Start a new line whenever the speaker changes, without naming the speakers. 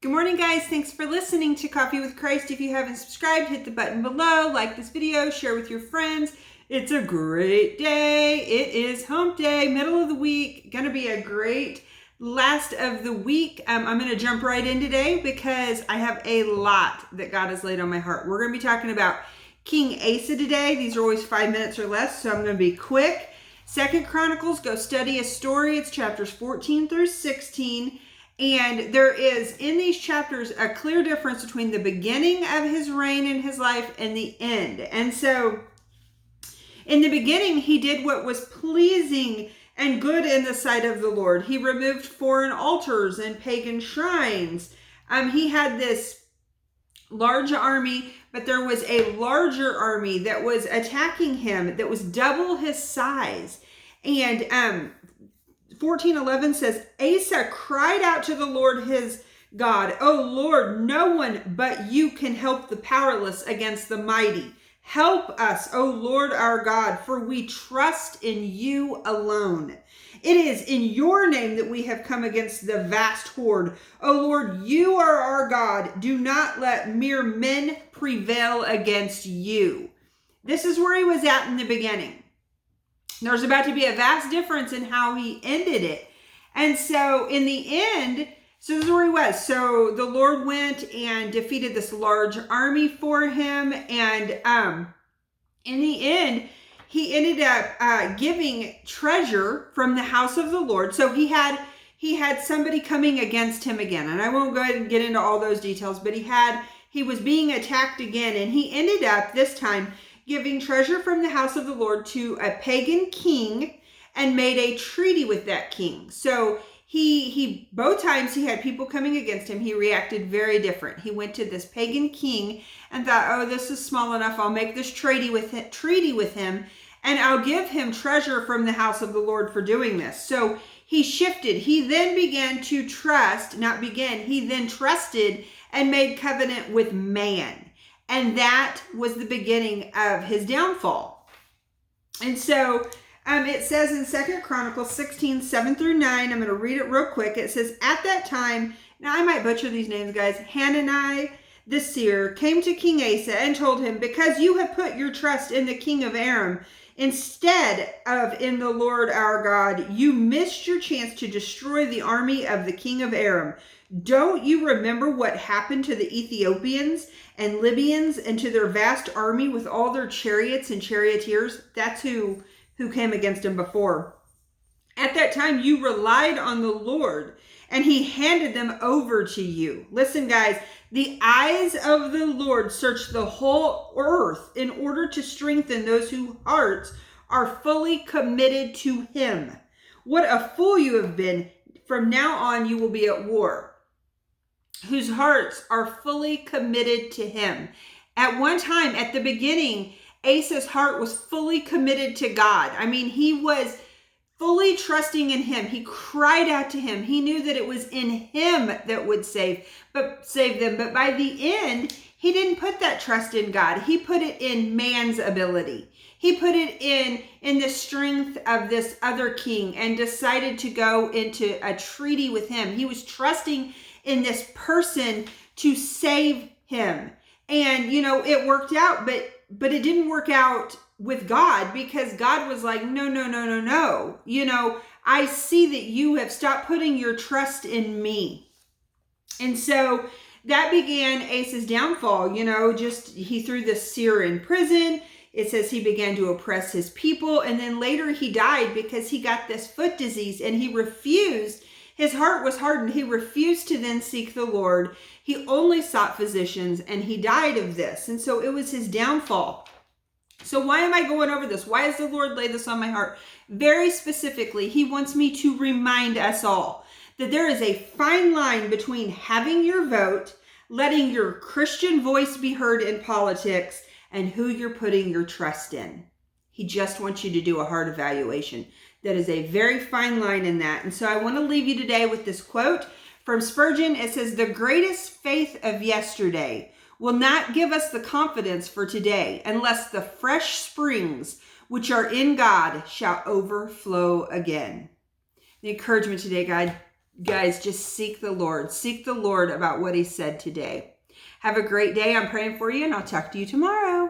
Good morning, guys. Thanks for listening to Coffee with Christ. If you haven't subscribed, hit the button below, like this video, share with your friends. It's a great day. It is hump day, middle of the week. Going to be a great last of the week. I'm going to jump right in today because I have a lot that God has laid on my heart. We're going to be talking about King Asa today. These are always 5 minutes or less, so I'm going to be quick. Second Chronicles, go study a story. It's chapters 14 through 16. And there is, in these chapters, a clear difference between the beginning of his reign in his life and the end. And so, in the beginning, he did what was pleasing and good in the sight of the Lord. He removed foreign altars and pagan shrines. He had this large army, but there was a larger army that was attacking him that was double his size. And 14:11 says, Asa cried out to the Lord his God, "O Lord, no one but you can help the powerless against the mighty. Help us, O Lord our God, for we trust in you alone. It is in your name that we have come against the vast horde. O Lord, you are our God. Do not let mere men prevail against you." This is where he was at in the beginning. There's about to be a vast difference in how he ended it. And so in the end, so this is where he was. So the Lord went and defeated this large army for him. And in the end, he ended up giving treasure from the house of the Lord. So he had somebody coming against him again. And I won't go ahead and get into all those details, but he was being attacked again. And he ended up this time giving treasure from the house of the Lord to a pagan king and made a treaty with that king. So he both times he had people coming against him, he reacted very different. He went to this pagan king and thought, "Oh, this is small enough. I'll make this treaty with him and I'll give him treasure from the house of the Lord for doing this." So he shifted. He then began to trust, he then trusted and made covenant with man. And that was the beginning of his downfall. And so it says in 2 Chronicles 16, 7 through 9, I'm going to read it real quick. It says, "At that time," now I might butcher these names, guys, "Hanani the seer came to King Asa and told him, 'Because you have put your trust in the king of Aram instead of in the Lord our God, you missed your chance to destroy the army of the king of Aram. Don't you remember what happened to the Ethiopians and Libyans and to their vast army with all their chariots and charioteers?'" That's who came against him before. "At that time, you relied on the Lord, and he handed them over to you." Listen, guys, the eyes of the Lord search the whole earth in order to strengthen those whose hearts are fully committed to him. What a fool you have been. From now on, you will be at war. Whose hearts are fully committed to him. At one time, at the beginning, Asa's heart was fully committed to God. I mean, he was fully trusting in him. He cried out to him. He knew that it was in him that would save them. But by the end, he didn't put that trust in God. He put it in man's ability. He put it in the strength of this other king and decided to go into a treaty with him. He was trusting in this person to save him. And, it worked out, but it didn't work out with God, because God was like, no. I see that you have stopped putting your trust in me. And so that began Asa's downfall. He threw this seer in prison. It says he began to oppress his people. And then later he died because he got this foot disease and he refused. His heart was hardened. He refused to then seek the Lord. He only sought physicians, and he died of this. And so it was his downfall. So why am I going over this? Why has the Lord laid this on my heart? Very specifically, he wants me to remind us all that there is a fine line between having your vote, letting your Christian voice be heard in politics, and who you're putting your trust in. He just wants you to do a heart evaluation. That is a very fine line in that. And so I want to leave you today with this quote from Spurgeon. It says, "The greatest faith of yesterday will not give us the confidence for today unless the fresh springs which are in God shall overflow again." The encouragement today, Guys, just seek the Lord. Seek the Lord about what he said today. Have a great day. I'm praying for you, and I'll talk to you tomorrow.